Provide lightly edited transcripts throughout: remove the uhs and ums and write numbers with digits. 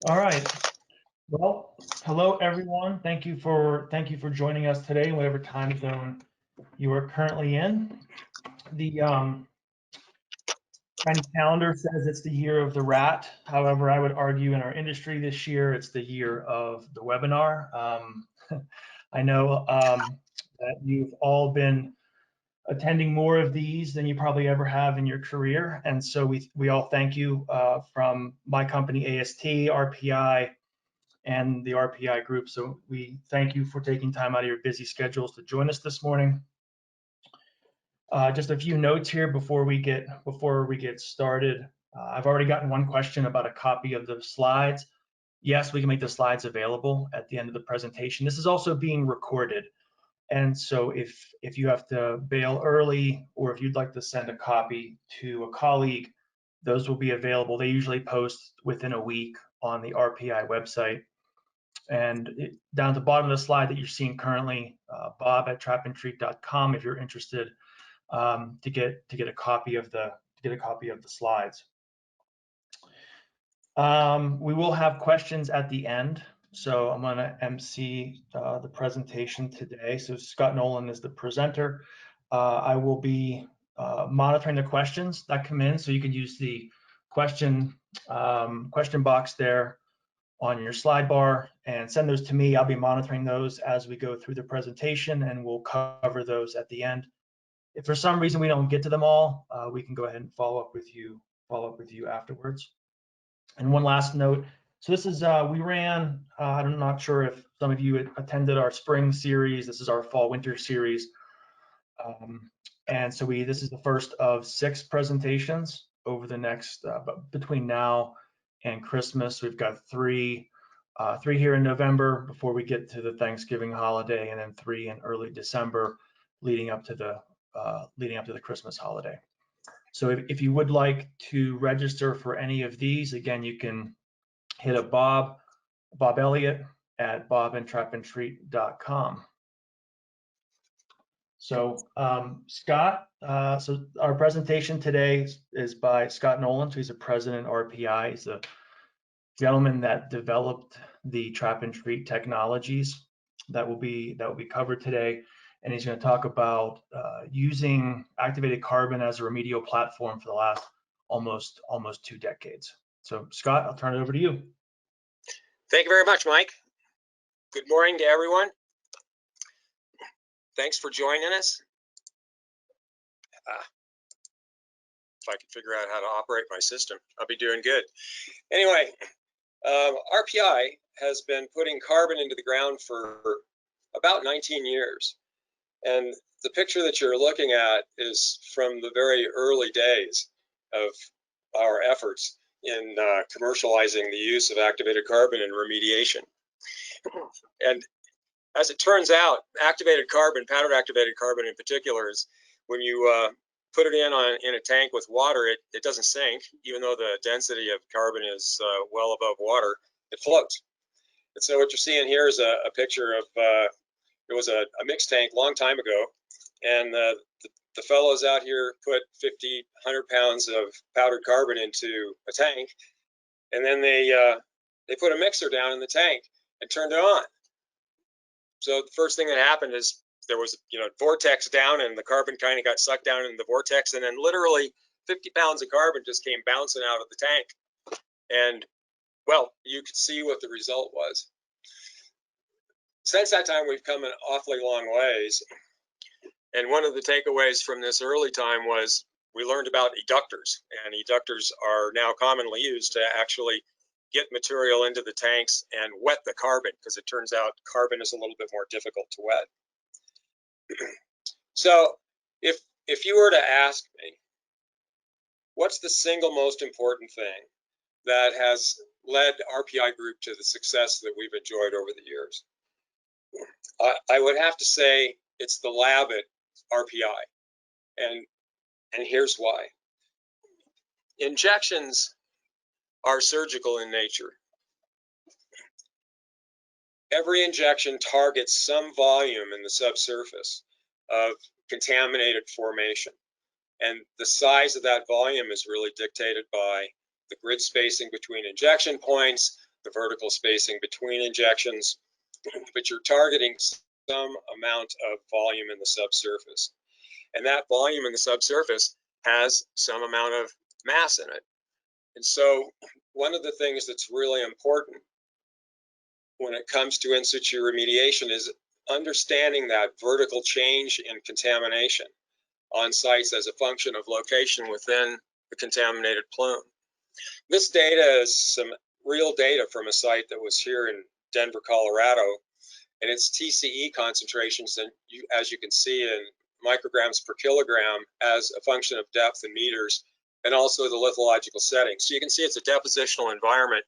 All right. Well, hello everyone. Thank you for joining us today, whatever time zone you are currently in. The Chinese calendar says it's the year of the rat. However, I would argue in our industry this year, it's the year of the webinar. I know that you've all been attending more of these than you probably ever have in your career. And so we all thank you from my company, AST, RPI, and the RPI group. So we thank you for taking time out of your busy schedules to join us this morning. Just a few notes here before we get started. I've already gotten one question about a copy of the slides. Yes, we can make the slides available at the end of the presentation. This is also being recorded. And so if you have to bail early, or if you'd like to send a copy to a colleague, those will be available. They usually post within a week on the RPI website. And down at the bottom of the slide that you're seeing currently, bob@trapandtreat.com if you're interested to get a copy of the slides. We will have questions at the end. So I'm going to MC the presentation today. So Scott Nolan is the presenter. I will be monitoring the questions that come in. So you can use the question box there on your slide bar and send those to me. I'll be monitoring those as we go through the presentation, and we'll cover those at the end. If for some reason we don't get to them all, we can go ahead and follow up with you afterwards. And one last note. So this is, we ran, I'm not sure if some of you attended our spring series. This is our fall winter series. And so this is the first of 6 presentations over the next, between now and Christmas. We've got 3 here in November before we get to the Thanksgiving holiday, and then 3 in early December leading up to the Christmas holiday. So if you would like to register for any of these, again, you can hit up Bob Elliott at bob@trapandtreat.com. So Scott, so our presentation today is by Scott Nolan. So he's a president RPI. He's the gentleman that developed the trap and treat technologies that will be covered today. And he's going to talk about using activated carbon as a remedial platform for the last almost 2 decades. So Scott, I'll turn it over to you. Thank you very much, Mike. Good morning to everyone. Thanks for joining us. If I can figure out how to operate my system, I'll be doing good. Anyway, RPI has been putting carbon into the ground for about 19 years. And the picture that you're looking at is from the very early days of our efforts in commercializing the use of activated carbon in remediation. And as it turns out, activated carbon, powdered activated carbon in particular, is when you put it in a tank with water, it doesn't sink, even though the density of carbon is well above water, it floats. And so what you're seeing here is a picture of, it was a mixed tank long time ago, and the fellows out here put 50, 100 pounds of powdered carbon into a tank, and then they put a mixer down in the tank and turned it on. So the first thing that happened is there was, vortex down, and the carbon kind of got sucked down into the vortex, and then literally 50 pounds of carbon just came bouncing out of the tank. And, well, you could see what the result was. Since that time, we've come an awfully long ways. And one of the takeaways from this early time was we learned about eductors, and eductors are now commonly used to actually get material into the tanks and wet the carbon, because it turns out carbon is a little bit more difficult to wet. So if you were to ask me, what's the single most important thing that has led RPI Group to the success that we've enjoyed over the years? I would have to say it's the lab at RPI, and here's why. Injections are surgical in nature. Every injection targets some volume in the subsurface of contaminated formation, and the size of that volume is really dictated by the grid spacing between injection points, the vertical spacing between injections, but you're targeting some amount of volume in the subsurface. And that volume in the subsurface has some amount of mass in it. And so one of the things that's really important when it comes to in situ remediation is understanding that vertical change in contamination on sites as a function of location within the contaminated plume. This data is some real data from a site that was here in Denver, Colorado, and it's TCE concentrations, and as you can see, in micrograms per kilogram as a function of depth in meters, and also the lithological setting. So you can see it's a depositional environment.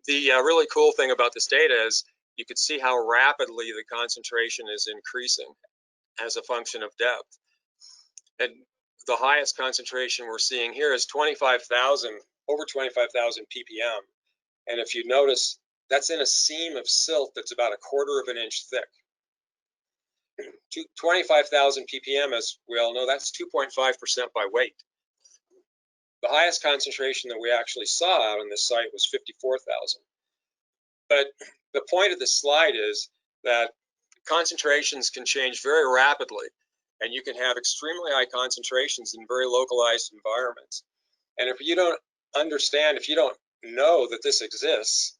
The really cool thing about this data is you can see how rapidly the concentration is increasing as a function of depth. And the highest concentration we're seeing here is 25,000, over 25,000 ppm. And if you notice, that's in a seam of silt that's about 1/4 of an inch thick. 25,000 ppm, as we all know, that's 2.5% by weight. The highest concentration that we actually saw out on this site was 54,000. But the point of this slide is that concentrations can change very rapidly, and you can have extremely high concentrations in very localized environments. And if you don't understand, if you don't know that this exists,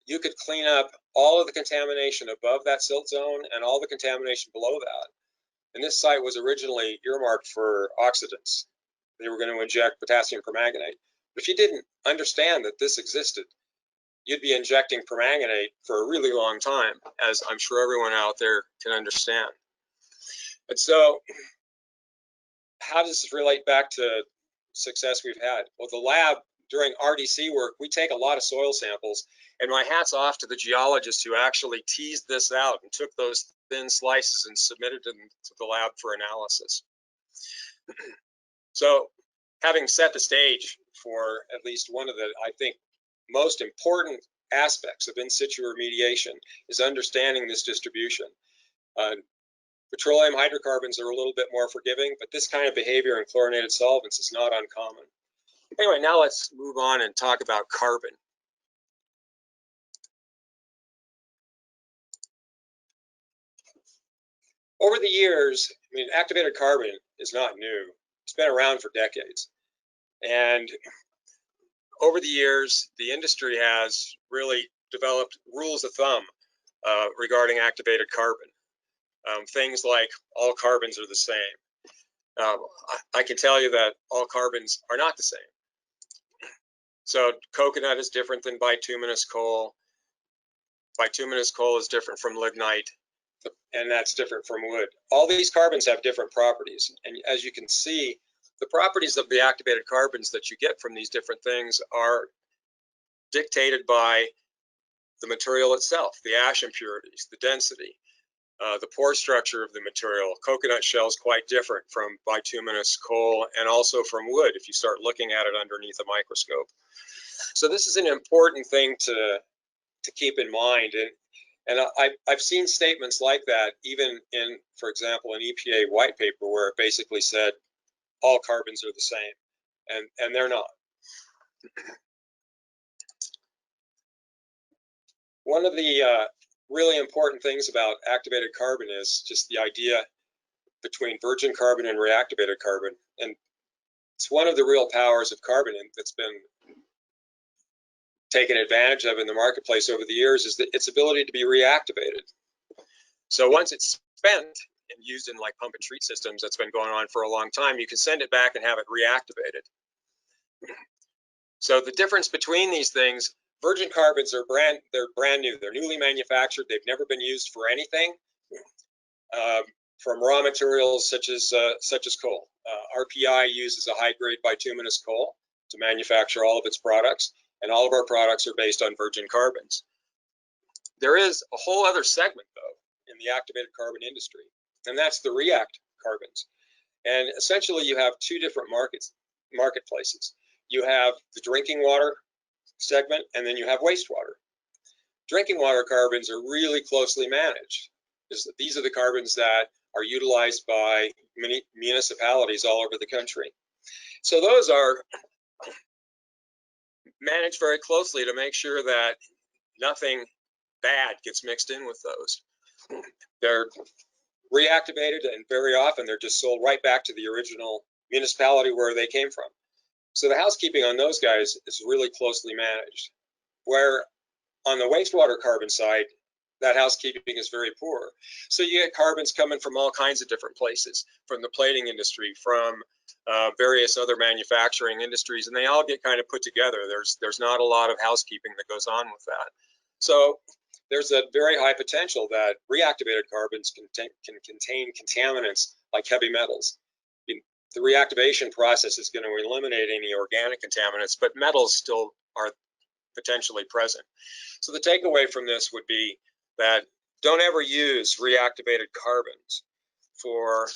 you could clean up all of the contamination above that silt zone and all the contamination below that. And this site was originally earmarked for oxidants. They were going to inject potassium permanganate. But if you didn't understand that this existed, you'd be injecting permanganate for a really long time, as I'm sure everyone out there can understand. And so how does this relate back to success we've had? Well, the lab, during RDC work, we take a lot of soil samples, and my hat's off to the geologists who actually teased this out and took those thin slices and submitted them to the lab for analysis. So having set the stage for at least one of the, I think, most important aspects of in situ remediation is understanding this distribution. Petroleum hydrocarbons are a little bit more forgiving, but this kind of behavior in chlorinated solvents is not uncommon. Anyway, now let's move on and talk about carbon. Over the years, I mean, activated carbon is not new. It's been around for decades. And over the years, the industry has really developed rules of thumb regarding activated carbon. Things like all carbons are the same. I can tell you that all carbons are not the same. So coconut is different than bituminous coal. Bituminous coal is different from lignite, and that's different from wood. All these carbons have different properties. And as you can see, the properties of the activated carbons that you get from these different things are dictated by the material itself, the ash impurities, the density, the pore structure of the material. Coconut shell is quite different from bituminous coal and also from wood if you start looking at it underneath a microscope. So this is an important thing to keep in mind. And I've seen statements like that even in, for example, an EPA white paper where it basically said all carbons are the same, and they're not. One of the really important things about activated carbon is just the idea between virgin carbon and reactivated carbon. And it's one of the real powers of carbon that's been taken advantage of in the marketplace over the years is its ability to be reactivated. So once it's spent and used in like pump and treat systems that's been going on for a long time, you can send it back and have it reactivated. So the difference between these things, virgin carbons are brand new. They're newly manufactured. They've never been used for anything from raw materials such as coal. RPI uses a high-grade bituminous coal to manufacture all of its products, and all of our products are based on virgin carbons. There is a whole other segment, though, in the activated carbon industry, and that's the react carbons. And essentially, you have two different marketplaces. You have the drinking water segment, and then you have wastewater. Drinking water carbons are really closely managed. These are the carbons that are utilized by many municipalities all over the country. So those are manage very closely to make sure that nothing bad gets mixed in with those. They're reactivated, and very often they're just sold right back to the original municipality where they came from. So the housekeeping on those guys is really closely managed. Where on the wastewater carbon side, that housekeeping is very poor. So you get carbons coming from all kinds of different places, from the plating industry, from various other manufacturing industries, and they all get kind of put together. There's not a lot of housekeeping that goes on with that. So there's a very high potential that reactivated carbons can contain contaminants like heavy metals. The reactivation process is going to eliminate any organic contaminants, but metals still are potentially present. So the takeaway from this would be that don't ever use reactivated carbons for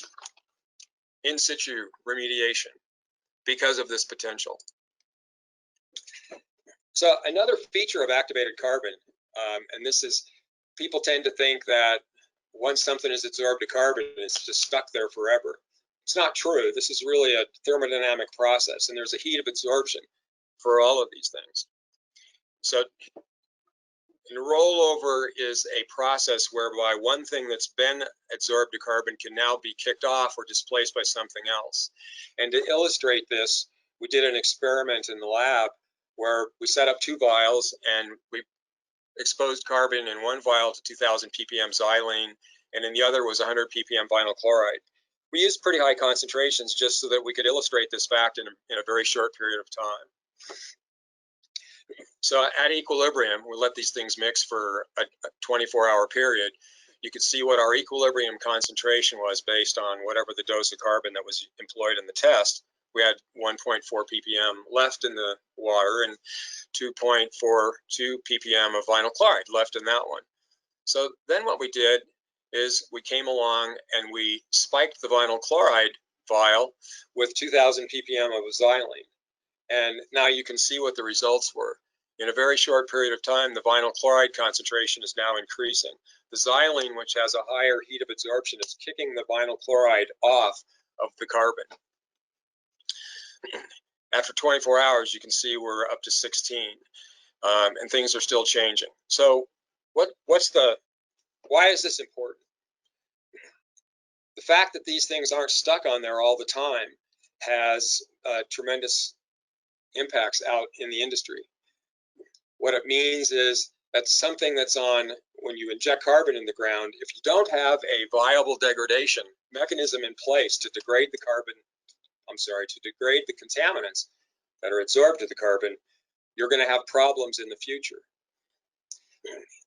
in situ remediation because of this potential. So another feature of activated carbon, and this is, people tend to think that once something is absorbed to carbon, it's just stuck there forever. It's not true. This is really a thermodynamic process, and there's a heat of absorption for all of these things. So and rollover is a process whereby one thing that's been absorbed to carbon can now be kicked off or displaced by something else. And to illustrate this, we did an experiment in the lab where we set up 2 vials and we exposed carbon in one vial to 2000 ppm xylene, and in the other was 100 ppm vinyl chloride. We used pretty high concentrations just so that we could illustrate this fact in a very short period of time. So at equilibrium, we let these things mix for a 24-hour period. You could see what our equilibrium concentration was based on whatever the dose of carbon that was employed in the test. We had 1.4 ppm left in the water and 2.42 ppm of vinyl chloride left in that one. So then what we did is we came along and we spiked the vinyl chloride vial with 2000 ppm of xylene. And now you can see what the results were. In a very short period of time, the vinyl chloride concentration is now increasing. The xylene, which has a higher heat of absorption, is kicking the vinyl chloride off of the carbon. After 24 hours, you can see we're up to 16, and things are still changing. So why is this important? The fact that these things aren't stuck on there all the time has tremendous impacts out in the industry. What it means is that something that's on, when you inject carbon in the ground, if you don't have a viable degradation mechanism in place to degrade the carbon, to degrade the contaminants that are absorbed to the carbon, you're going to have problems in the future.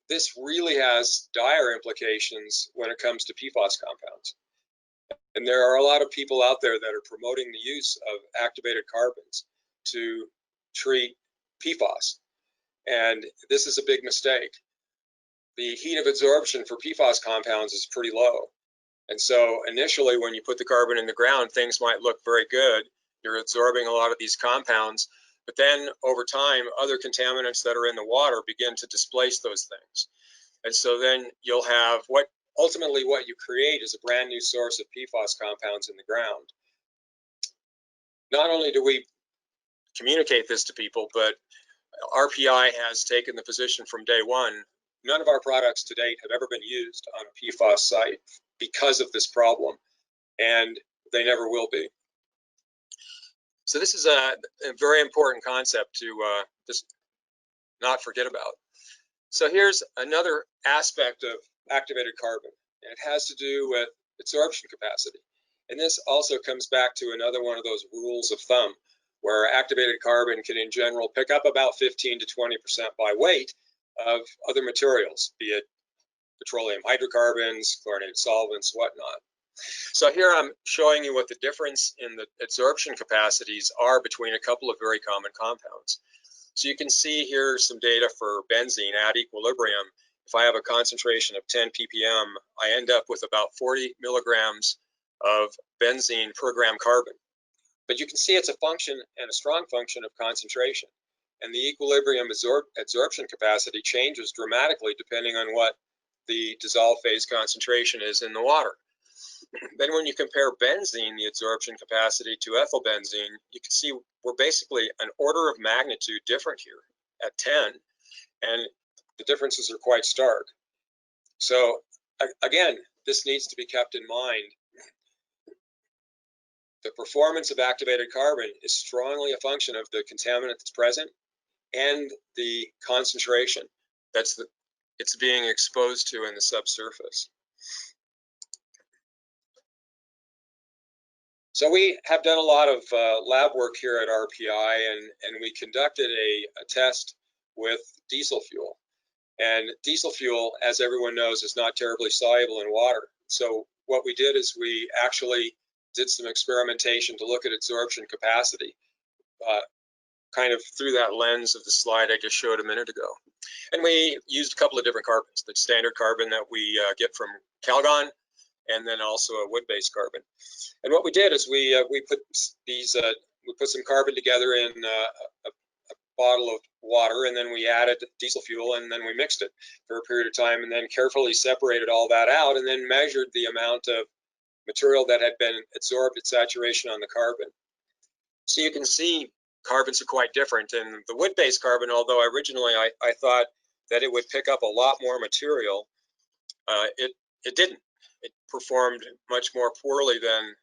This really has dire implications when it comes to PFAS compounds. And there are a lot of people out there that are promoting the use of activated carbons to treat PFAS. And this is a big mistake. The heat of absorption for PFAS compounds is pretty low. And so initially when you put the carbon in the ground, things might look very good. You're absorbing a lot of these compounds, but then over time, other contaminants that are in the water begin to displace those things. And so then you'll have ultimately what you create is a brand new source of PFAS compounds in the ground. Not only do we communicate this to people, but RPI has taken the position from day one. None of our products to date have ever been used on a PFAS site because of this problem, and they never will be. So this is a very important concept to just not forget about. So here's another aspect of activated carbon. It has to do with absorption capacity. And this also comes back to another one of those rules of thumb, where activated carbon can in general pick up about 15 to 20% by weight of other materials, be it petroleum hydrocarbons, chlorinated solvents, whatnot. So here I'm showing you what the difference in the absorption capacities are between a couple of very common compounds. So you can see here some data for benzene at equilibrium. If I have a concentration of 10 ppm, I end up with about 40 milligrams of benzene per gram carbon. But you can see it's a function and a strong function of concentration. And the equilibrium absorption capacity changes dramatically depending on what the dissolved phase concentration is in the water. Then when you compare benzene, the absorption capacity, to ethylbenzene, you can see we're basically an order of magnitude different here at 10, and the differences are quite stark. So again, this needs to be kept in mind. The performance of activated carbon is strongly a function of the contaminant that's present and the concentration it's being exposed to in the subsurface. So we have done a lot of lab work here at RPI, and we conducted a test with diesel fuel. And diesel fuel, as everyone knows, is not terribly soluble in water. So what we did is we actually did some experimentation to look at absorption capacity, kind of through that lens of the slide I just showed a minute ago. And we used a couple of different carbons, the standard carbon that we get from Calgon, and then also a wood-based carbon. And what we did is we put some carbon together in a bottle of water, and then we added diesel fuel, and then we mixed it for a period of time, and then carefully separated all that out, and then measured the amount of material that had been absorbed at saturation on the carbon. So you can see carbons are quite different, and the wood-based carbon, although originally I thought that it would pick up a lot more material, it didn't. It performed much more poorly than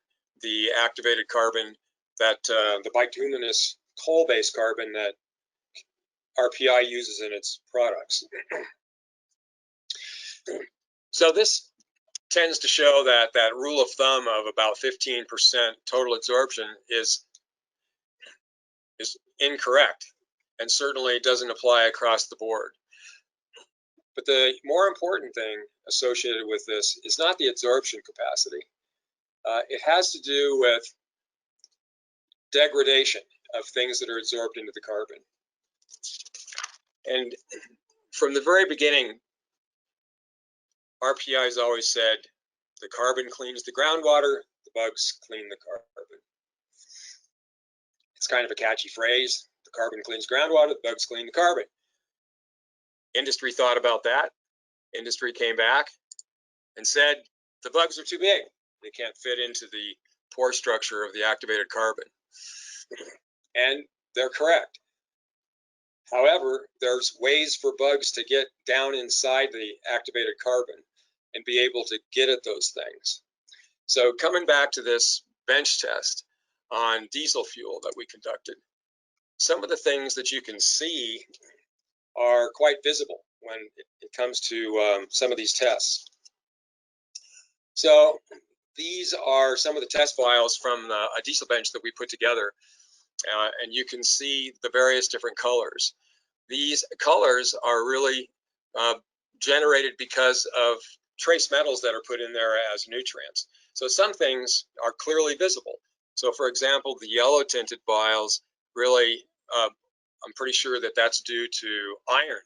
the activated carbon, that the bituminous coal-based carbon that RPI uses in its products. So this tends to show that that rule of thumb of about 15% total absorption is incorrect, and certainly doesn't apply across the board. But the more important thing associated with this is not the absorption capacity. It has to do with degradation of things that are absorbed into the carbon. And from the very beginning, RPI has always said the carbon cleans the groundwater, the bugs clean the carbon. It's kind of a catchy phrase. The carbon cleans groundwater, the bugs clean the carbon. Industry thought about that. Industry came back and said the bugs are too big. They can't fit into the pore structure of the activated carbon. And they're correct. However, there's ways for bugs to get down inside the activated carbon and be able to get at those things. So coming back to this bench test on diesel fuel that we conducted, some of the things that you can see are quite visible when it comes to some of these tests. So these are some of the test files from a diesel bench that we put together, and you can see the various different colors. These colors are really generated because of trace metals that are put in there as nutrients. So some things are clearly visible. So for example, the yellow tinted vials really, I'm pretty sure that that's due to iron.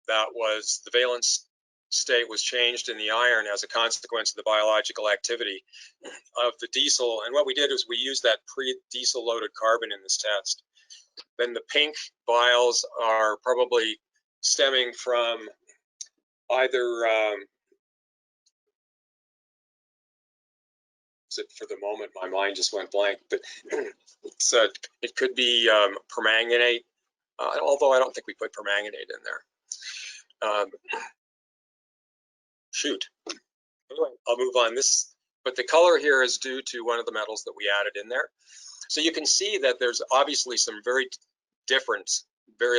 That was, the valence state was changed in the iron as a consequence of the biological activity of the diesel. And what we did is we used that pre-diesel loaded carbon in this test. Then the pink vials are probably stemming from either, for the moment my mind just went blank, but it could be permanganate, although I don't think we put permanganate in there. Shoot. Anyway, I'll move on. But the color here is due to one of the metals that we added in there. So you can see that there's obviously some very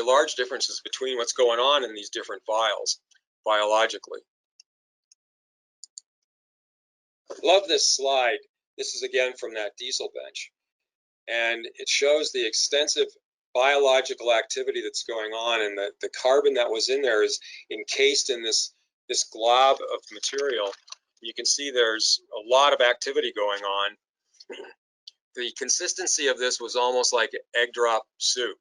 large differences between what's going on in these different vials biologically. Love this slide. This is again from that diesel bench, and it shows the extensive biological activity that's going on, and the carbon that was in there is encased in this glob of material. You can see there's a lot of activity going on. The consistency of this was almost like egg drop soup.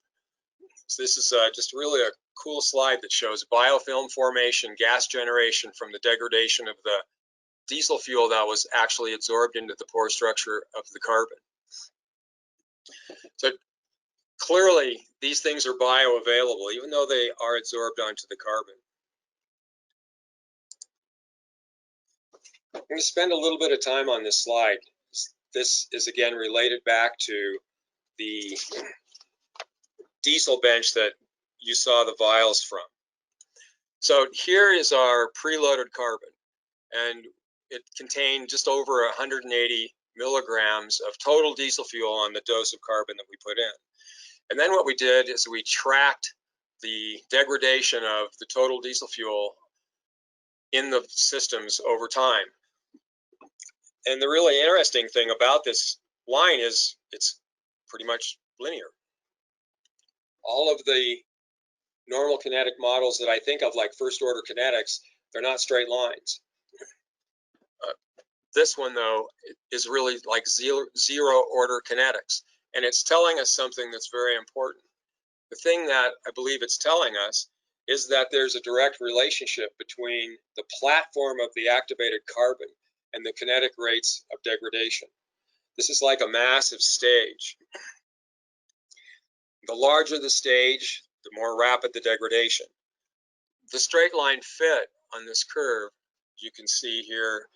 So this is just really a cool slide that shows biofilm formation, gas generation from the degradation of the diesel fuel that was actually absorbed into the pore structure of the carbon. So clearly these things are bioavailable, even though they are absorbed onto the carbon. I'm going to spend a little bit of time on this slide. This is again related back to the diesel bench that you saw the vials from. So here is our preloaded carbon, and it contained just over 180 milligrams of total diesel fuel on the dose of carbon that we put in. And then what we did is we tracked the degradation of the total diesel fuel in the systems over time. And the really interesting thing about this line is it's pretty much linear. All of the normal kinetic models that I think of, like first order kinetics, they're not straight lines. This one, though, is really like zero order kinetics, and it's telling us something that's very important. The thing that I believe it's telling us is that there's a direct relationship between the platform of the activated carbon and the kinetic rates of degradation. This is like a massive stage. The larger the stage, the more rapid the degradation. The straight line fit on this curve, you can see here,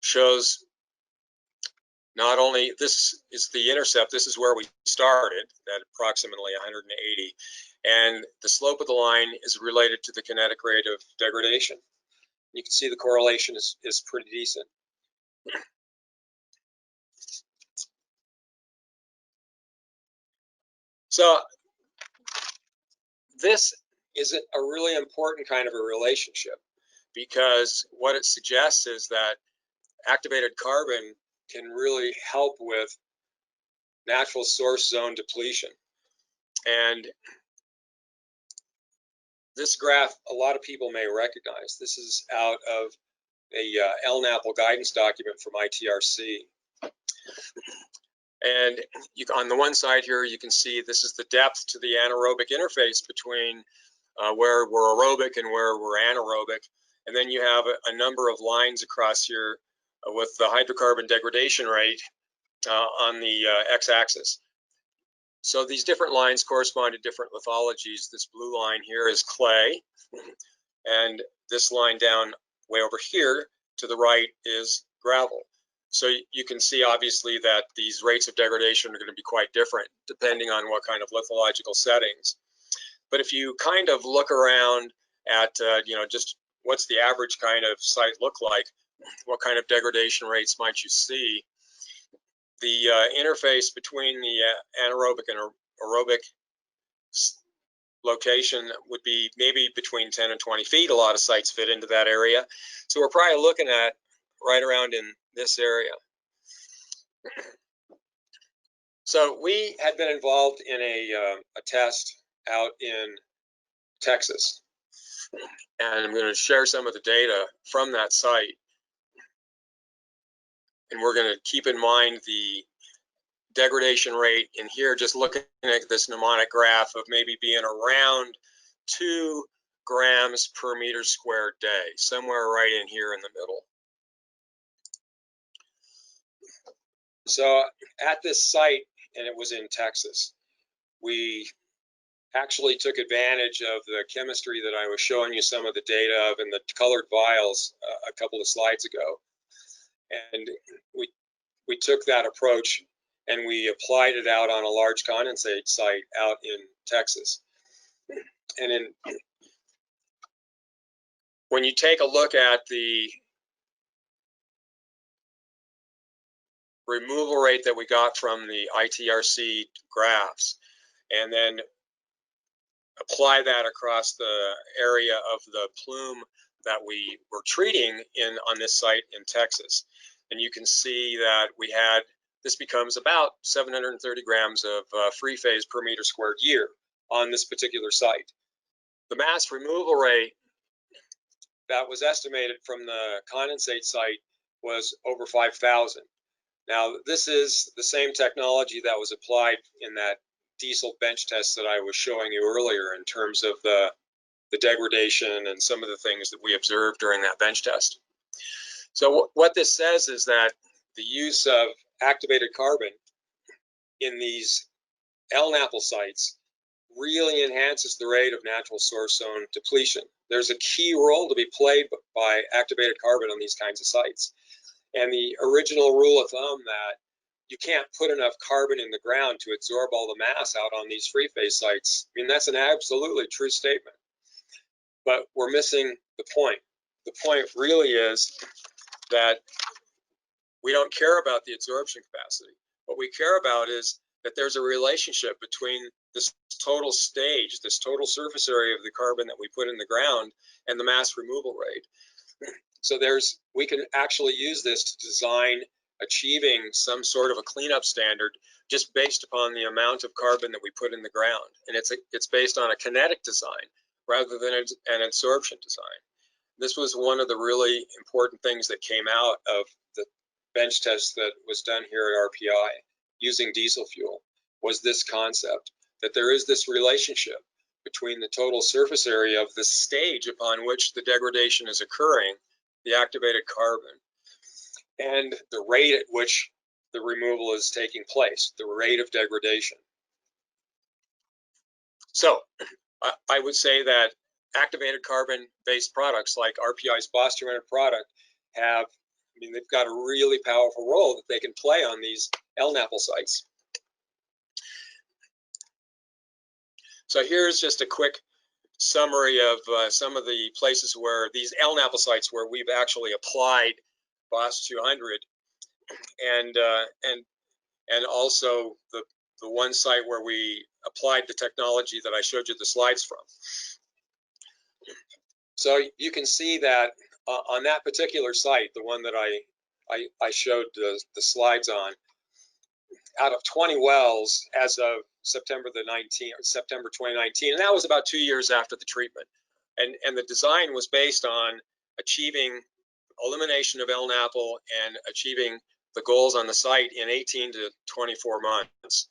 shows not only this is the intercept, this is where we started at approximately 180, and the slope of the line is related to the kinetic rate of degradation. You can see the correlation is pretty decent. So this is a really important kind of a relationship, because what it suggests is that activated carbon can really help with natural source zone depletion. And this graph, a lot of people may recognize. This is out of a LNAPL guidance document from ITRC. And on the one side here, you can see this is the depth to the anaerobic interface between where we're aerobic and where we're anaerobic. And then you have a number of lines across here with the hydrocarbon degradation rate on the x-axis. So these different lines correspond to different lithologies. This blue line here is clay, and this line down way over here to the right is gravel. So you can see obviously that these rates of degradation are going to be quite different depending on what kind of lithological settings. But if you kind of look around at, just what's the average kind of site look like, what kind of degradation rates might you see? The interface between the anaerobic and aerobic location would be maybe between 10 and 20 feet. A lot of sites fit into that area. So we're probably looking at right around in this area. So we had been involved in a test out in Texas, and I'm going to share some of the data from that site. And we're going to keep in mind the degradation rate in here, just looking at this mnemonic graph of maybe being around 2 grams per meter squared day, somewhere right in here in the middle. So at this site, and it was in Texas, we actually took advantage of the chemistry that I was showing you some of the data of in the colored vials a couple of slides ago. And we took that approach and we applied it out on a large condensate site out in Texas. And when you take a look at the removal rate that we got from the ITRC graphs, and then apply that across the area of the plume that we were treating on this site in Texas, and you can see that we had, this becomes about 730 grams of free phase per meter squared year on this particular site. The mass removal rate that was estimated from the condensate site was over 5,000. Now, this is the same technology that was applied in that diesel bench test that I was showing you earlier in terms of the degradation and some of the things that we observed during that bench test. So what this says is that the use of activated carbon in these LNAPL sites really enhances the rate of natural source zone depletion. There's a key role to be played by activated carbon on these kinds of sites. And the original rule of thumb that you can't put enough carbon in the ground to absorb all the mass out on these free phase sites, I mean, that's an absolutely true statement. But we're missing the point. The point really is that we don't care about the absorption capacity. What we care about is that there's a relationship between this total stage, this total surface area of the carbon that we put in the ground, and the mass removal rate. So we can actually use this to design achieving some sort of a cleanup standard just based upon the amount of carbon that we put in the ground. And it's based on a kinetic design rather than an absorption design. This was one of the really important things that came out of the bench test that was done here at RPI using diesel fuel, was this concept that there is this relationship between the total surface area of the stage upon which the degradation is occurring, the activated carbon, and the rate at which the removal is taking place, the rate of degradation. So I would say that activated carbon-based products like RPI's Boss-200 product they've got a really powerful role that they can play on these LNAPL sites. So here's just a quick summary of some of the places where these LNAPL sites where we've actually applied Boss-200, and also the one site where we applied the technology that I showed you the slides from. So you can see that on that particular site, the one that I showed the slides on, out of 20 wells as of September 2019, and that was about 2 years after the treatment. And the design was based on achieving elimination of LNAPL and achieving the goals on the site in 18 to 24 months.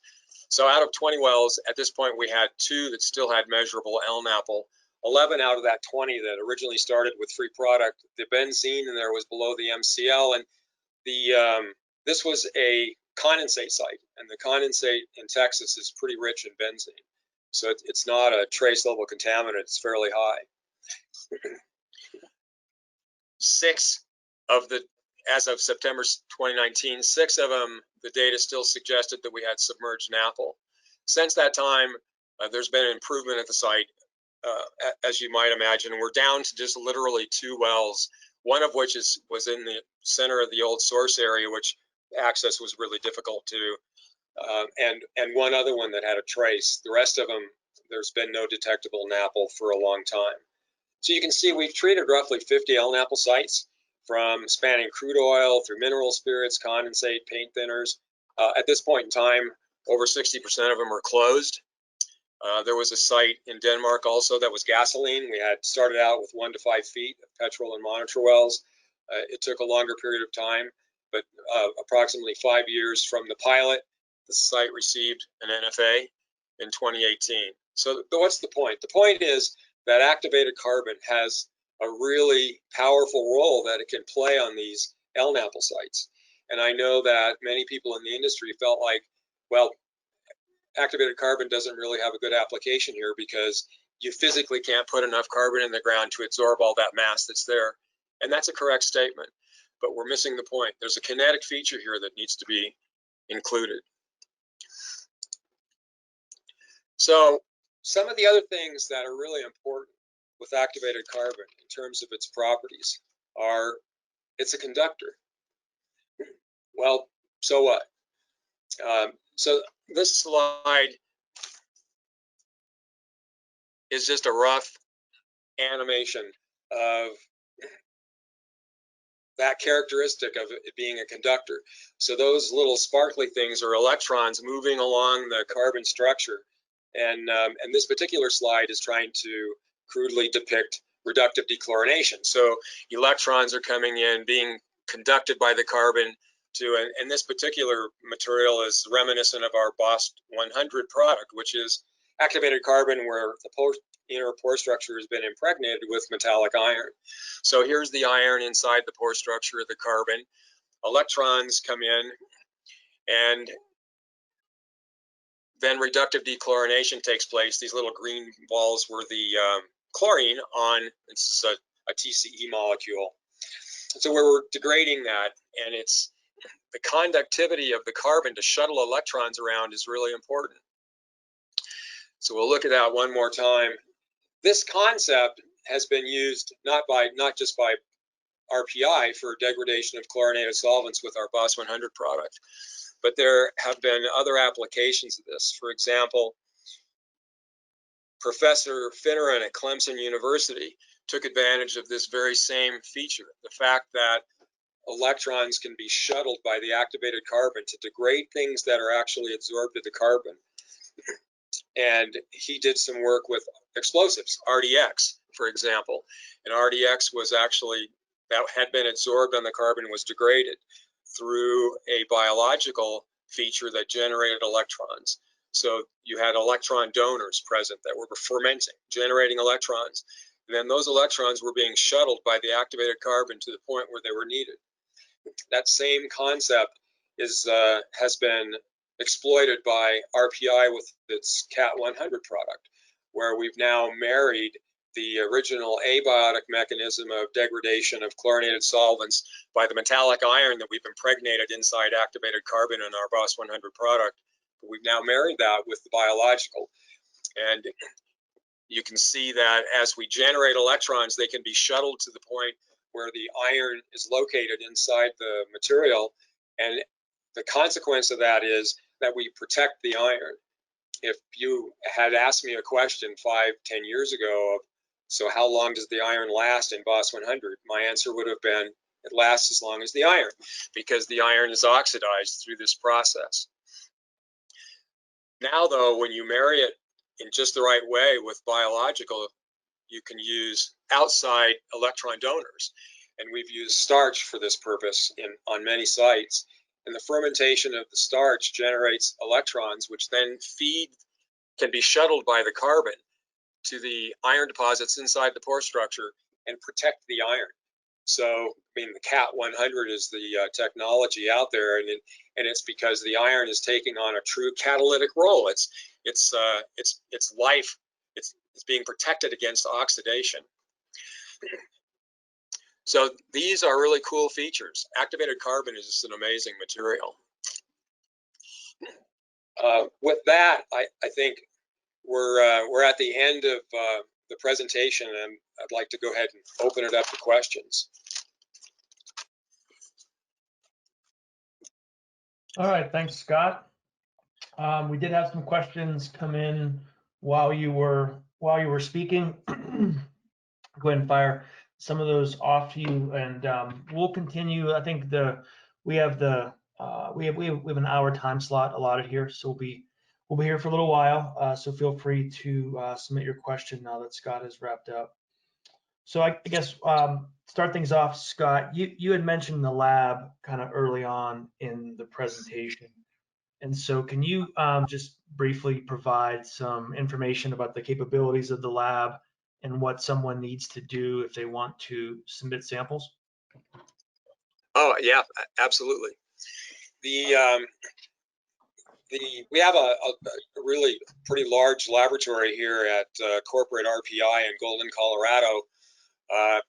So out of 20 wells, at this point, we had 2 that still had measurable LNAPL. 11 out of that 20 that originally started with free product, the benzene in there was below the MCL, and this was a condensate site, and the condensate in Texas is pretty rich in benzene. So it's not a trace level contaminant, it's fairly high. 6 of the, as of September 2019, 6 of them, the data still suggested that we had submerged NAPL. Since that time, there's been an improvement at the site, as you might imagine. We're down to just literally 2 wells, one of which was in the center of the old source area, which access was really difficult to, and one other one that had a trace. The rest of them, there's been no detectable NAPL for a long time. So you can see we've treated roughly 50 LNAPL sites, from spanning crude oil through mineral spirits, condensate, paint thinners. At this point in time, over 60% of them are closed. There was a site in Denmark also that was gasoline. We had started out with 1 to 5 feet of petrol and monitor wells. It took a longer period of time, but approximately 5 years from the pilot, the site received an NFA in 2018. So what's the point? The point is that activated carbon has a really powerful role that it can play on these LNAPL sites. And I know that many people in the industry felt like, well, activated carbon doesn't really have a good application here because you physically can't put enough carbon in the ground to absorb all that mass that's there. And that's a correct statement, but we're missing the point. There's a kinetic feature here that needs to be included. So some of the other things that are really important with activated carbon in terms of its properties are, it's a conductor. Well, so what? So this slide is just a rough animation of that characteristic of it being a conductor. So those little sparkly things are electrons moving along the carbon structure. And this particular slide is trying to crudely depict reductive dechlorination. So electrons are coming in, being conducted by the carbon to, and this particular material is reminiscent of our Boss-100 product, which is activated carbon where the inner pore structure has been impregnated with metallic iron. So here's the iron inside the pore structure of the carbon. Electrons come in and then reductive dechlorination takes place. These little green balls were the chlorine on, this is a TCE molecule. So we're degrading that, and it's the conductivity of the carbon to shuttle electrons around is really important. So we'll look at that one more time. This concept has been used not just by RPI for degradation of chlorinated solvents with our BOSS 100 product, but there have been other applications of this. For example, Professor Finneran at Clemson University took advantage of this very same feature, the fact that electrons can be shuttled by the activated carbon to degrade things that are actually absorbed at the carbon. And he did some work with explosives, RDX, for example. And RDX was actually, that had been absorbed on the carbon, was degraded through a biological feature that generated electrons. So you had electron donors present that were fermenting, generating electrons. And then those electrons were being shuttled by the activated carbon to the point where they were needed. That same concept has been exploited by RPI with its CAT 100 product, where we've now married the original abiotic mechanism of degradation of chlorinated solvents by the metallic iron that we've impregnated inside activated carbon in our BOSS 100 product. We've now married that with the biological. And you can see that as we generate electrons, they can be shuttled to the point where the iron is located inside the material. And the consequence of that is that we protect the iron. If you had asked me a question 5-10 years ago, so how long does the iron last in BOSS 100? My answer would have been, it lasts as long as the iron, because the iron is oxidized through this process. Now though, when you marry it in just the right way with biological, you can use outside electron donors. And we've used starch for this purpose on many sites. And the fermentation of the starch generates electrons, which then can be shuttled by the carbon to the iron deposits inside the pore structure and protect the iron. So, I mean, the CAT 100 is the technology out there, and it's because the iron is taking on a true catalytic role. It's life. It's being protected against oxidation. So these are really cool features. Activated carbon is just an amazing material. With that, I think we're at the end of the presentation, and I'd like to go ahead and open it up to questions. All right, thanks, Scott. We did have some questions come in while you were speaking. Go ahead and fire some of those off to you, and we'll continue. I think we have an hour time slot allotted here, so we'll be here for a little while. So feel free to submit your question now that Scott has wrapped up. So I guess start things off, Scott. You had mentioned the lab kind of early on in the presentation, and so can you just briefly provide some information about the capabilities of the lab and what someone needs to do if they want to submit samples? Oh yeah, absolutely. We have a really pretty large laboratory here at corporate RPI in Golden, Colorado.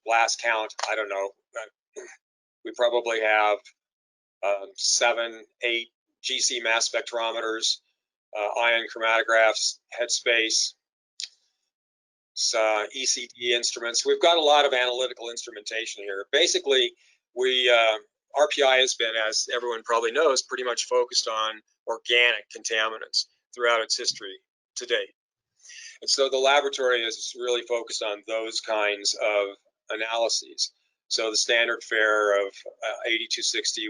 Last count, I don't know. We probably have 7, 8 GC mass spectrometers, ion chromatographs, headspace, ECD instruments. We've got a lot of analytical instrumentation here. Basically, RPI has been, as everyone probably knows, pretty much focused on organic contaminants throughout its history to date. And so the laboratory is really focused on those kinds of analyses. So the standard fare of 8260,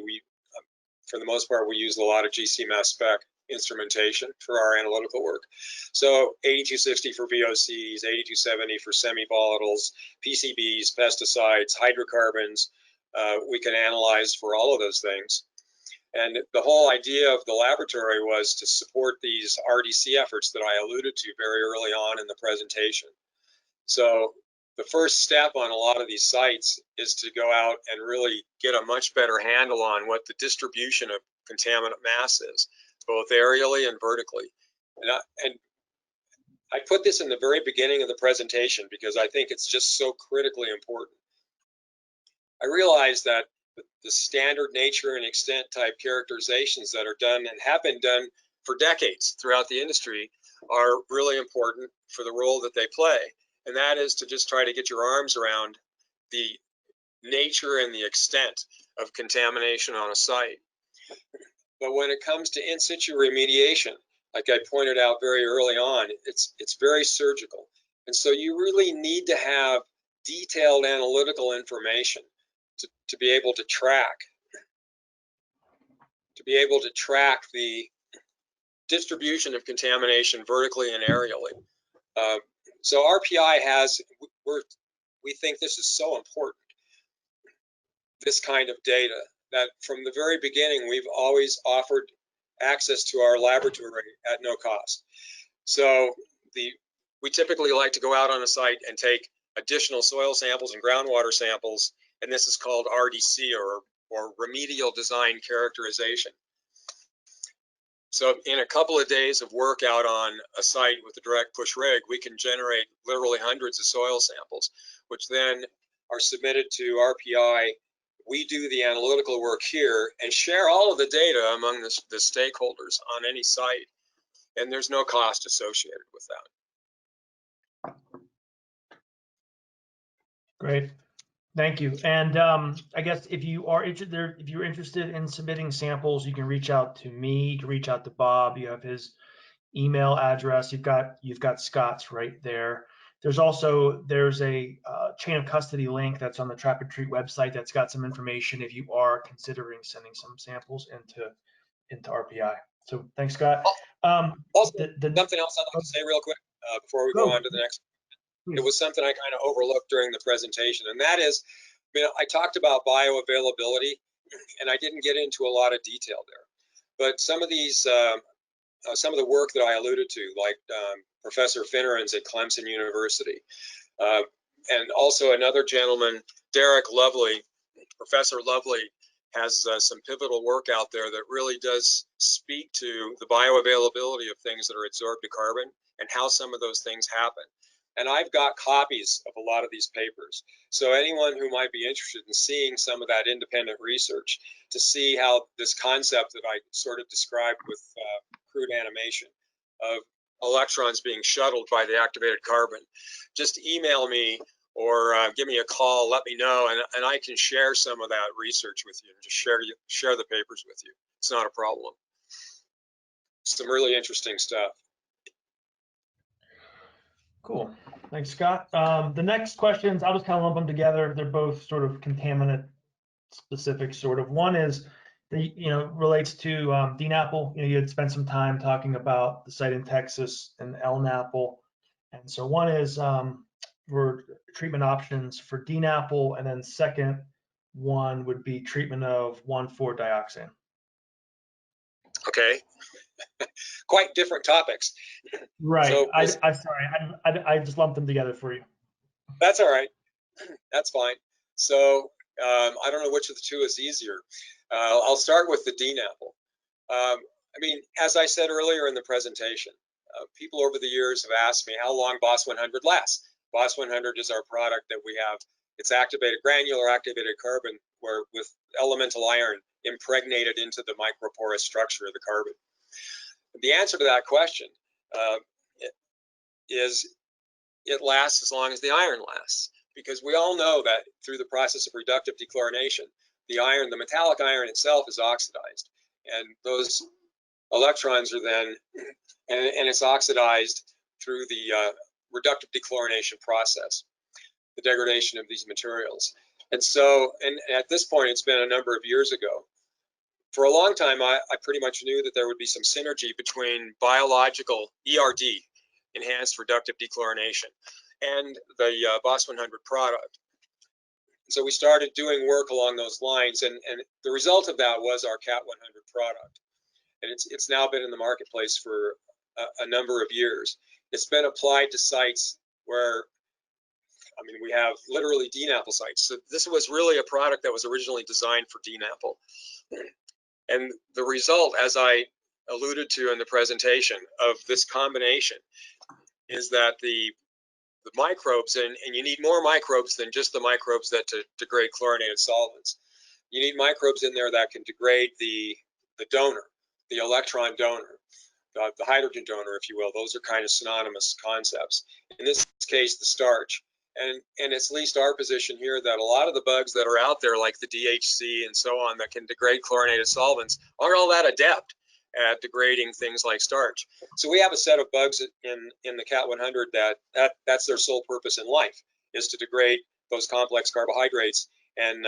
for the most part, we use a lot of GC mass spec instrumentation for our analytical work. So 8260 for VOCs, 8270 for semi-volatiles, PCBs, pesticides, hydrocarbons. We can analyze for all of those things. And the whole idea of the laboratory was to support these RDC efforts that I alluded to very early on in the presentation. So the first step on a lot of these sites is to go out and really get a much better handle on what the distribution of contaminant mass is, both aerially and vertically. And I put this in the very beginning of the presentation because I think it's just so critically important. I realize that the standard nature and extent type characterizations that are done and have been done for decades throughout the industry are really important for the role that they play. And that is to just try to get your arms around the nature and the extent of contamination on a site. But when it comes to in situ remediation, like I pointed out very early on, it's very surgical. And so you really need to have detailed analytical information to be able to track the distribution of contamination vertically and aerially. So RPI has, we think this is so important, this kind of data, that from the very beginning, we've always offered access to our laboratory at no cost. So we typically like to go out on a site and take additional soil samples and groundwater samples, and this is called RDC, or remedial design characterization. So in a couple of days of work out on a site with a direct push rig, we can generate literally hundreds of soil samples, which then are submitted to RPI. We do the analytical work here and share all of the data among the stakeholders on any site, and there's no cost associated with that. Great. Thank you. And I guess if you're interested in submitting samples, you can reach out to me. You can reach out to Bob. You have his email address. You've got Scott's right there. There's a chain of custody link that's on the Trap and Treat website that's got some information if you are considering sending some samples into RPI. So thanks, Scott. Also, something else I'd like to say real quick before we go on to the next. It was something I kind of overlooked during the presentation, and that is, I talked about bioavailability, and I didn't get into a lot of detail there. But some of these, some of the work that I alluded to, like Professor Finneran's at Clemson University, and also another gentleman, Derek Lovely, Professor Lovely, has some pivotal work out there that really does speak to the bioavailability of things that are adsorbed to carbon and how some of those things happen. And I've got copies of a lot of these papers. So anyone who might be interested in seeing some of that independent research to see how this concept that I sort of described with crude animation of electrons being shuttled by the activated carbon, just email me or give me a call, let me know, and I can share some of that research with you and just share the papers with you. It's not a problem. Some really interesting stuff. Cool. Thanks, Scott. The next questions, I'll just kind of lump them together. They're both sort of contaminant specific, sort of. One is, relates to DNAPL. You had spent some time talking about the site in Texas and LNAPL. And so one is for treatment options for DNAPL, and then second one would be treatment of 1,4-dioxane. Okay. Quite different topics. Right. So, I'm sorry. I just lumped them together for you. That's all right. That's fine. So I don't know which of the two is easier. I'll start with the DNAPL. As I said earlier in the presentation, people over the years have asked me how long BOSS 100 lasts. BOSS 100 is our product that we have. It's granular activated carbon with elemental iron impregnated into the microporous structure of the carbon. The answer to that question is it lasts as long as the iron lasts, because we all know that through the process of reductive dechlorination, the metallic iron itself is oxidized, and those electrons are then, and it's oxidized through the reductive dechlorination process, the degradation of these materials. And so, and at this point, it's been a number of years ago. For a long time, I pretty much knew that there would be some synergy between biological ERD, enhanced reductive dechlorination, and the BOSS 100 product. So we started doing work along those lines, and the result of that was our CAT 100 product. And it's now been in the marketplace for a number of years. It's been applied to sites where, we have literally DNAPL sites. So this was really a product that was originally designed for DNAPL. And the result, as I alluded to in the presentation of this combination is that the microbes, and you need more microbes than just the microbes that degrade chlorinated solvents. You need microbes in there that can degrade the donor, the electron donor, the hydrogen donor, if you will. Those are kind of synonymous concepts. In this case, the starch. And it's at least our position here that a lot of the bugs that are out there, like the DHC and so on, that can degrade chlorinated solvents, aren't all that adept at degrading things like starch. So we have a set of bugs in the Cat 100 that's their sole purpose in life, is to degrade those complex carbohydrates and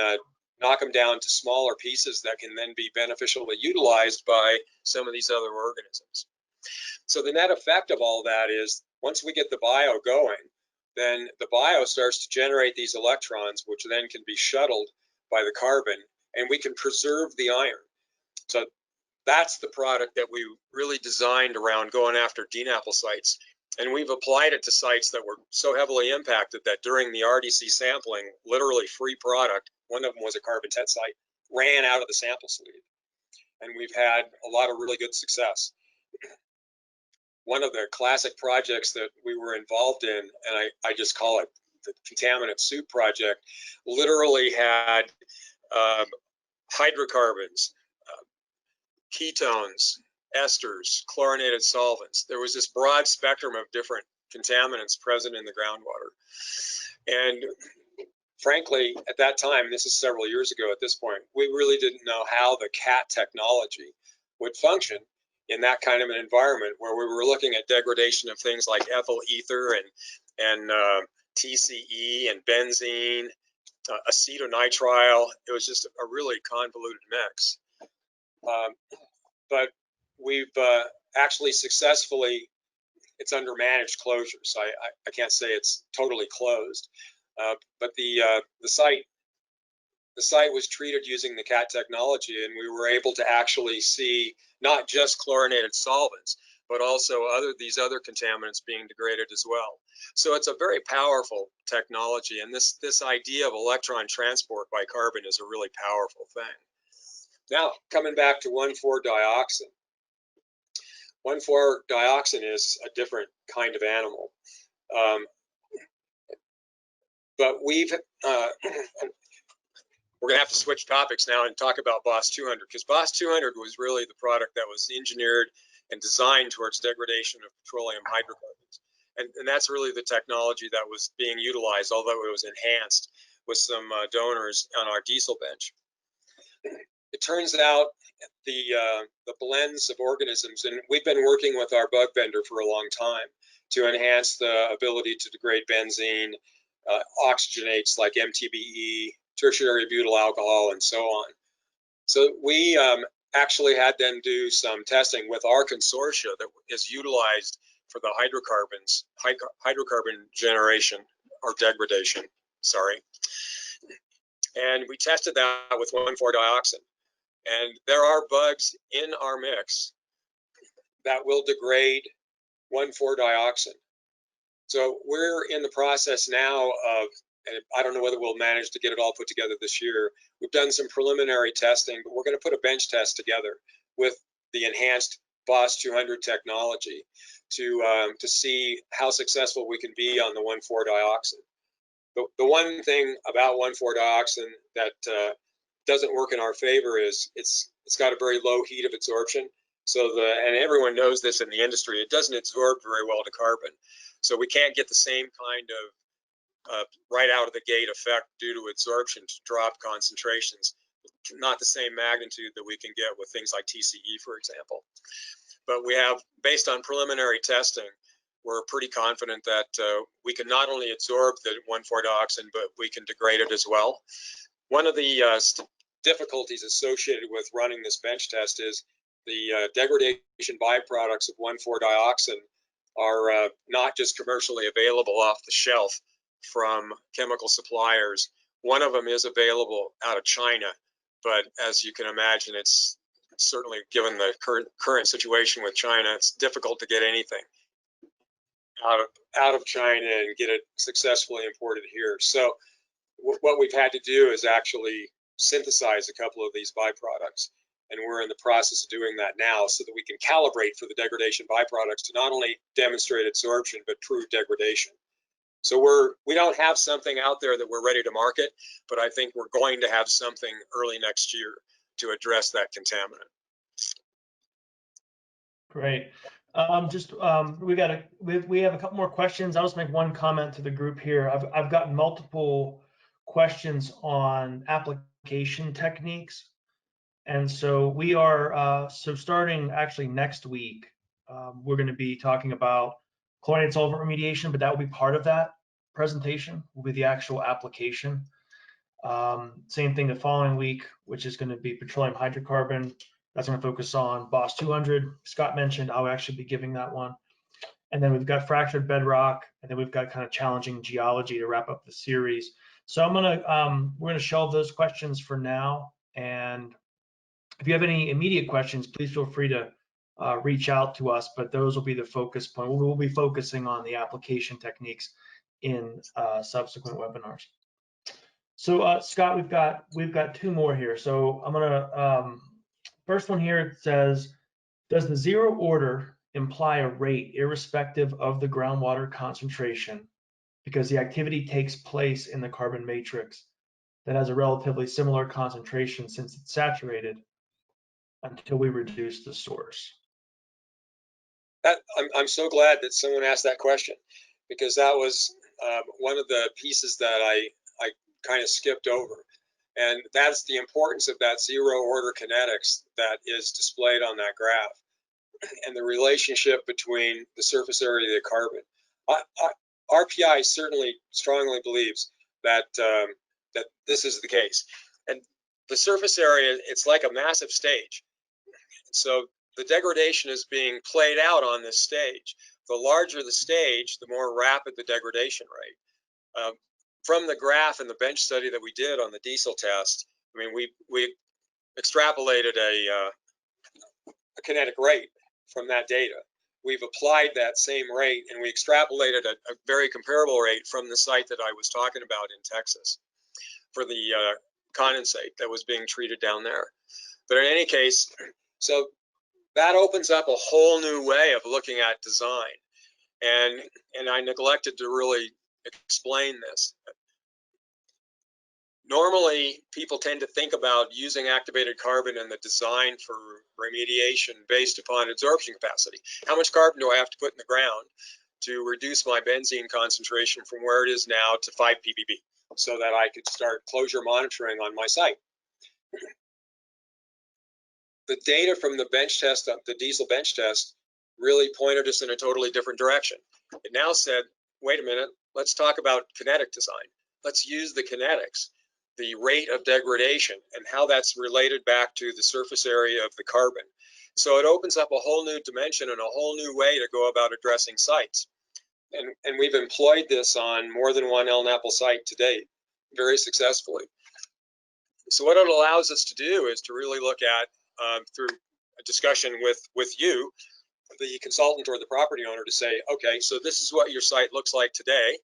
knock them down to smaller pieces that can then be beneficially utilized by some of these other organisms. So the net effect of all that is, once we get the bio going, then the bio starts to generate these electrons, which then can be shuttled by the carbon, and we can preserve the iron. So that's the product that we really designed around going after DNAPL sites. And we've applied it to sites that were so heavily impacted that during the RDC sampling, literally free product, one of them was a carbon tet site, ran out of the sample sleeve. And we've had a lot of really good success. One of the classic projects that we were involved in, and I just call it the contaminant soup project, literally had hydrocarbons, ketones, esters, chlorinated solvents. There was this broad spectrum of different contaminants present in the groundwater. And frankly, at that time, this is several years ago at this point, we really didn't know how the CAT technology would function in that kind of an environment where we were looking at degradation of things like ethyl ether and TCE and benzene, acetonitrile. It was just a really convoluted mix. But we've actually successfully, it's under managed closure, so I can't say it's totally closed. But the site was treated using the CAT technology, and we were able to actually see not just chlorinated solvents, but also these other contaminants being degraded as well. So it's a very powerful technology, and this idea of electron transport by carbon is a really powerful thing. Now, coming back to 1,4-dioxin. 1,4-dioxin is a different kind of animal. But we're going to have to switch topics now and talk about BOSS 200, because BOSS 200 was really the product that was engineered and designed towards degradation of petroleum hydrocarbons. And that's really the technology that was being utilized, although it was enhanced with some donors on our diesel bench. It turns out the blends of organisms, and we've been working with our bug vendor for a long time to enhance the ability to degrade benzene, oxygenates like MTBE, tertiary butyl alcohol, and so on. So we actually had them do some testing with our consortia that is utilized for the hydrocarbon generation or degradation, sorry. And we tested that with 1,4-dioxin. And there are bugs in our mix that will degrade 1,4-dioxin. So we're in the process now of, and I don't know whether we'll manage to get it all put together this year. We've done some preliminary testing, but we're going to put a bench test together with the enhanced BOSS 200 technology to see how successful we can be on the 1,4-dioxin. The one thing about 1,4-dioxin that doesn't work in our favor is it's got a very low heat of absorption. So and everyone knows this in the industry, it doesn't absorb very well to carbon. So we can't get the same kind of right out of the gate effect due to absorption to drop concentrations, not the same magnitude that we can get with things like TCE, for example. But we have, based on preliminary testing, we're pretty confident that we can not only absorb the 1,4-dioxin, but we can degrade it as well. One of the difficulties associated with running this bench test is the degradation byproducts of 1,4-dioxin are not just commercially available off the shelf from chemical suppliers. One of them is available out of China, but as you can imagine, it's certainly, given the current situation with China, it's difficult to get anything out of China and get it successfully imported here. So what we've had to do is actually synthesize a couple of these byproducts. and we're in the process of doing that now so that we can calibrate for the degradation byproducts to not only demonstrate absorption, but prove degradation. So we don't have something out there that we're ready to market, but I think we're going to have something early next year to address that contaminant. Great. We have a couple more questions. I'll just make one comment to the group here. I've gotten multiple questions on application techniques. And so we are, starting actually next week, we're going to be talking about chlorinated solvent remediation, but that will be part of that presentation, will be the actual application. Same thing the following week, which is going to be petroleum hydrocarbon. That's going to focus on BOSS 200. Scott mentioned I'll actually be giving that one. And then we've got fractured bedrock, and then we've got kind of challenging geology to wrap up the series. So we're gonna shelve those questions for now. And if you have any immediate questions, please feel free to reach out to us, but those will be the focus point. We'll be focusing on the application techniques in subsequent webinars. So Scott, we've got two more here. So I'm gonna, first one here says, does the zero order imply a rate irrespective of the groundwater concentration because the activity takes place in the carbon matrix that has a relatively similar concentration since it's saturated until we reduce the source? I'm so glad that someone asked that question, because that was one of the pieces that I kind of skipped over. And that's the importance of that zero order kinetics that is displayed on that graph and the relationship between the surface area of the carbon. RPI certainly strongly believes that that this is the case. And the surface area, it's like a massive stage. So the degradation is being played out on this stage. The larger the stage, the more rapid the degradation rate. From the graph and the bench study that we did on the diesel test, I mean, we extrapolated a kinetic rate from that data. We've applied that same rate, and we extrapolated a very comparable rate from the site that I was talking about in Texas for the condensate that was being treated down there. But in any case, so that opens up a whole new way of looking at design. And I neglected to really explain this. Normally, people tend to think about using activated carbon in the design for remediation based upon absorption capacity. How much carbon do I have to put in the ground to reduce my benzene concentration from where it is now to 5 ppb so that I could start closure monitoring on my site? The data from the bench test, the diesel bench test, really pointed us in a totally different direction. It now said, wait a minute, let's talk about kinetic design. Let's use the kinetics, the rate of degradation, and how that's related back to the surface area of the carbon. So it opens up a whole new dimension and a whole new way to go about addressing sites. And we've employed this on more than one LNAPL site to date, very successfully. So what it allows us to do is to really look at, through a discussion with you, the consultant or the property owner, to say, okay, so this is what your site looks like today,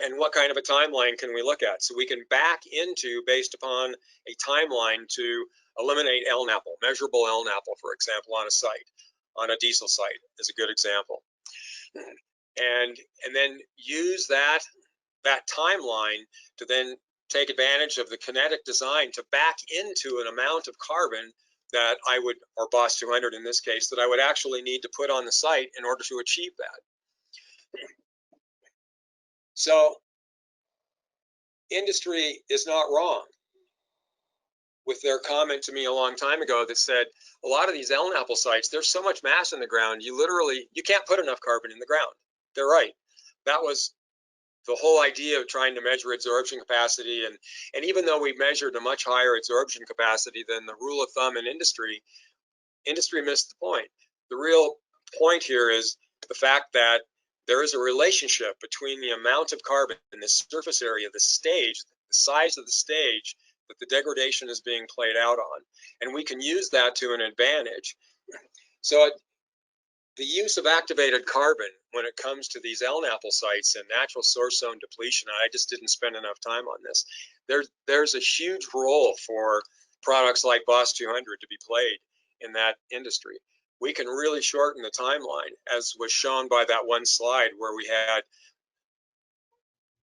and what kind of a timeline can we look at? So we can back into, based upon a timeline, to eliminate LNAPL, measurable LNAPL, for example, on a site, on a diesel site is a good example. And then use that timeline to then take advantage of the kinetic design to back into an amount of carbon that I would, or BOSS 200 in this case, that I would actually need to put on the site in order to achieve that. So industry is not wrong with their comment to me a long time ago that said, a lot of these LNAPL sites, there's so much mass in the ground, you can't put enough carbon in the ground. They're right. That was the whole idea of trying to measure absorption capacity. And even though we measured a much higher absorption capacity than the rule of thumb in industry missed the point. The real point here is the fact that there is a relationship between the amount of carbon in the surface area, the stage, the size of the stage that the degradation is being played out on. And we can use that to an advantage. So the use of activated carbon when it comes to these LNAPL sites and natural source zone depletion, I just didn't spend enough time on this. There's a huge role for products like Boss 200 to be played in that industry. We can really shorten the timeline, as was shown by that one slide where we had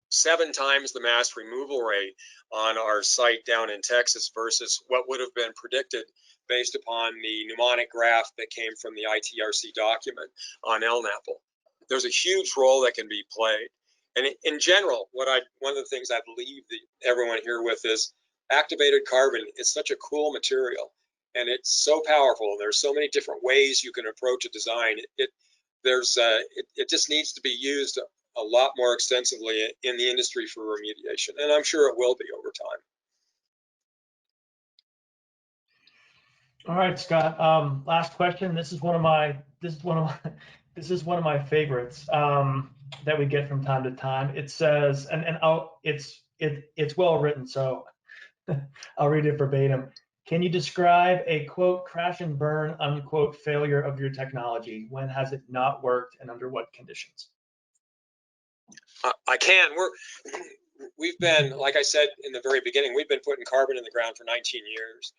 7 times the mass removal rate on our site down in Texas versus what would have been predicted based upon the mnemonic graph that came from the ITRC document on LNAPL. There's a huge role that can be played. And in general, one of the things I'd leave everyone here with is activated carbon is such a cool material, and it's so powerful. There's so many different ways you can approach a design. It just needs to be used a lot more extensively in the industry for remediation, and I'm sure it will be over time. All right, Scott. Last question. This is one of my favorites that we get from time to time. It says, it's well written, so I'll read it verbatim. Can you describe a quote crash and burn unquote failure of your technology? When has it not worked, and under what conditions? I can. We've been, like I said in the very beginning, we've been putting carbon in the ground for 19 years.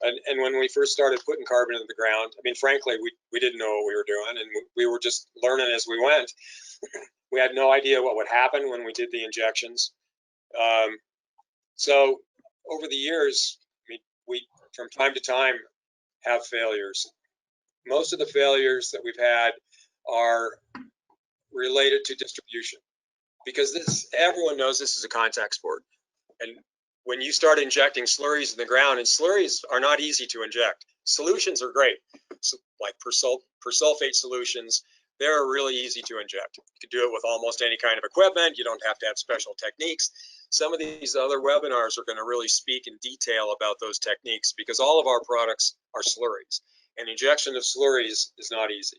And when we first started putting carbon in the ground, I mean, frankly, we didn't know what we were doing, and we were just learning as we went. We had no idea what would happen when we did the injections. So over the years, I mean, we from time to time have failures. Most of the failures that we've had are related to distribution, because everyone knows this is a contact sport. And when you start injecting slurries in the ground, and slurries are not easy to inject. Solutions are great, so like persulfate solutions, they're really easy to inject. You can do it with almost any kind of equipment. You don't have to have special techniques. Some of these other webinars are going to really speak in detail about those techniques, because all of our products are slurries, and injection of slurries is not easy.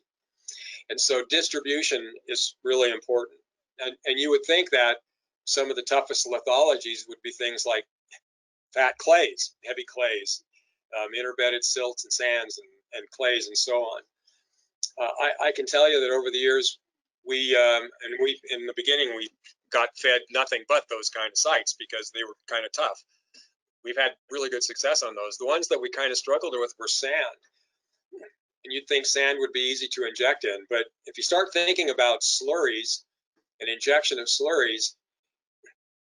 And so distribution is really important. And you would think that some of the toughest lithologies would be things like fat clays, heavy clays, interbedded silts and sands and clays and so on. I can tell you that over the years, in the beginning, we got fed nothing but those kind of sites because they were kind of tough. We've had really good success on those. The ones that we kind of struggled with were sand. And you'd think sand would be easy to inject in, but if you start thinking about slurries and injection of slurries,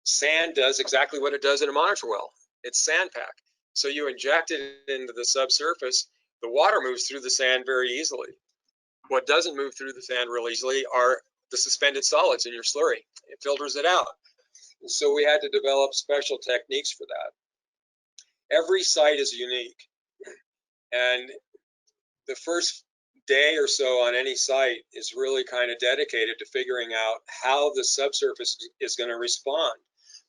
sand does exactly what it does in a monitor well. It's sand pack. So you inject it into the subsurface, the water moves through the sand very easily. What doesn't move through the sand real easily are the suspended solids in your slurry. It filters it out. So we had to develop special techniques for that. Every site is unique. And the first day or so on any site is really kind of dedicated to figuring out how the subsurface is going to respond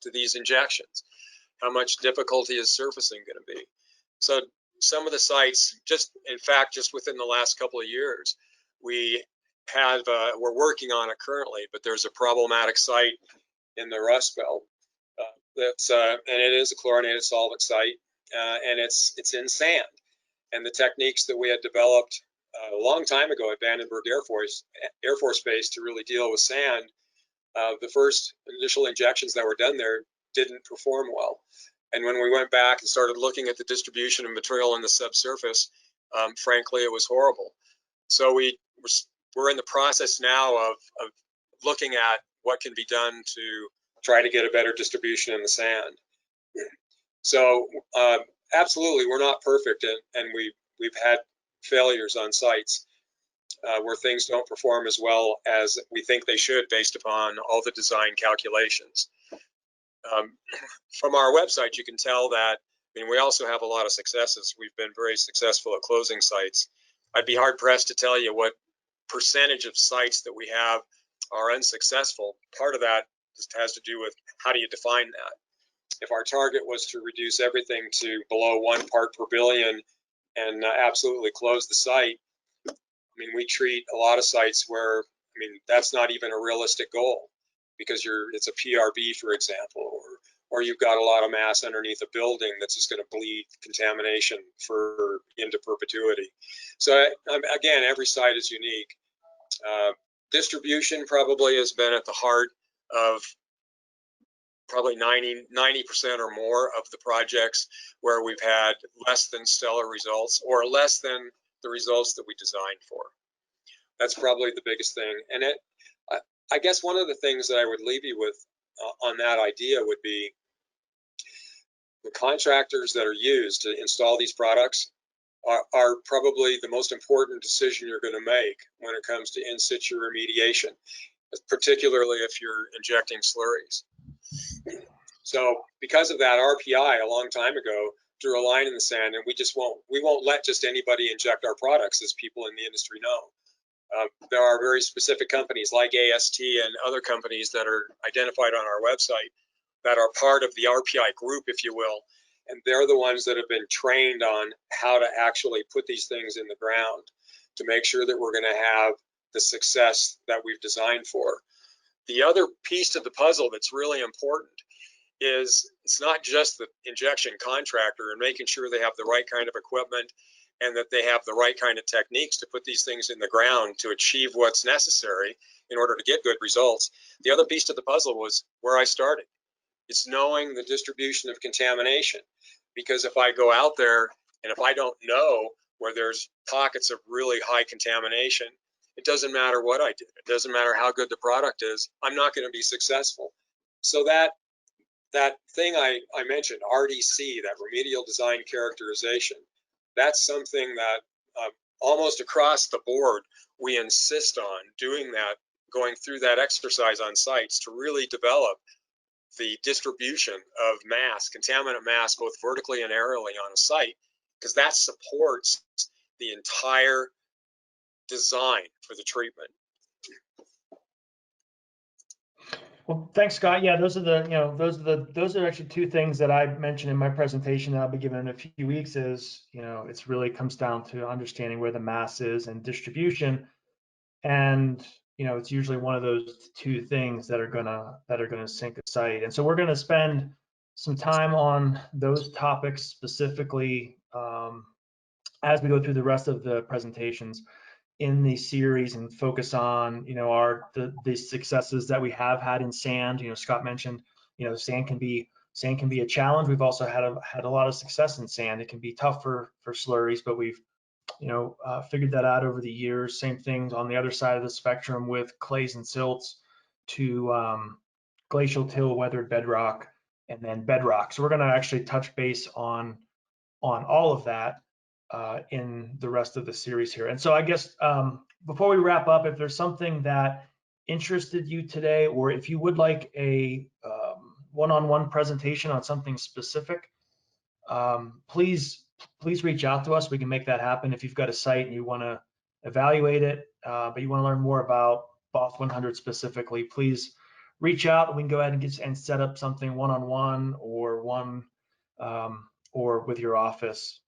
to these injections. How much difficulty is surfacing going to be? So some of the sites, in fact, just within the last couple of years, we're working on it currently, but there's a problematic site in the Rust Belt and it is a chlorinated solvent site, and it's in sand. And the techniques that we had developed a long time ago at Vandenberg Air Force Base to really deal with sand, the first initial injections that were done there didn't perform well. And when we went back and started looking at the distribution of material in the subsurface, frankly, it was horrible. So we're in the process now of looking at what can be done to try to get a better distribution in the sand. So absolutely, we're not perfect, and we've had failures on sites where things don't perform as well as we think they should based upon all the design calculations. From our website, you can tell that, I mean, we also have a lot of successes. We've been very successful at closing sites. I'd be hard pressed to tell you what percentage of sites that we have are unsuccessful. Part of that just has to do with how do you define that. If our target was to reduce everything to below 1 part per billion and absolutely close the site, I mean, we treat a lot of sites where, I mean, that's not even a realistic goal, because it's a PRB, for example, or you've got a lot of mass underneath a building that's just going to bleed contamination into perpetuity. So again, every site is unique. Distribution probably has been at the heart of probably 90% or more of the projects where we've had less than stellar results or less than the results that we designed for. That's probably the biggest thing. And I guess one of the things that I would leave you with on that idea would be the contractors that are used to install these products are probably the most important decision you're going to make when it comes to in situ remediation, particularly if you're injecting slurries. So because of that, RPI a long time ago drew a line in the sand, and we won't let just anybody inject our products, as people in the industry know. There are very specific companies like AST and other companies that are identified on our website that are part of the RPI group, if you will, and they're the ones that have been trained on how to actually put these things in the ground to make sure that we're going to have the success that we've designed for. The other piece to the puzzle that's really important is it's not just the injection contractor and making sure they have the right kind of equipment and that they have the right kind of techniques to put these things in the ground to achieve what's necessary in order to get good results. The other piece to the puzzle was where I started. It's knowing the distribution of contamination, because if I go out there and if I don't know where there's pockets of really high contamination, it doesn't matter what I did. It doesn't matter how good the product is. I'm not going to be successful. So that thing I mentioned, RDC, that remedial design characterization, that's something that almost across the board we insist on doing that, going through that exercise on sites to really develop the distribution of mass, contaminant mass, both vertically and aerially on a site, because that supports the entire design for the treatment. Well, thanks, Scott. Yeah, those are actually two things that I mentioned in my presentation that I'll be giving in a few weeks. Is it's really comes down to understanding where the mass is and distribution, and it's usually one of those two things that are gonna sink a site. And so we're gonna spend some time on those topics specifically as we go through the rest of the presentations in the series and focus on the successes that we have had in sand. Scott mentioned sand can be a challenge. We've also had a lot of success in sand. It can be tough for slurries, but we've figured that out over the years. Same things on the other side of the spectrum with clays and silts to glacial till, weathered bedrock, and then bedrock. So we're going to actually touch base on all of that in the rest of the series here. And so I guess before we wrap up, if there's something that interested you today, or if you would like a one-on-one presentation on something specific, please reach out to us. We can make that happen. If you've got a site and you want to evaluate it, but you want to learn more about BOSS 100 specifically, please reach out and we can go ahead and set up something one-on-one or with your office.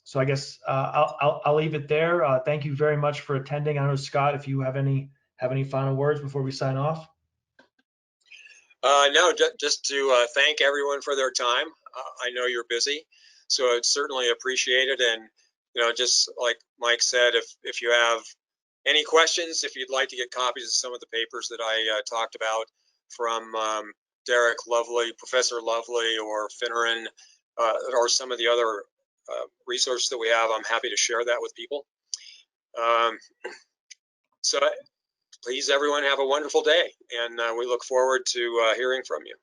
So I guess I'll leave it there. Thank you very much for attending. I don't know, Scott, if you have any final words before we sign off. No, just to thank everyone for their time. I know you're busy, so it's certainly appreciated. And just like Mike said, if you have any questions, if you'd like to get copies of some of the papers that I talked about from Derek Lovely, Professor Lovely, or Finneran, or some of the other resources that we have, I'm happy to share that with people. So please, everyone, have a wonderful day, and we look forward to hearing from you.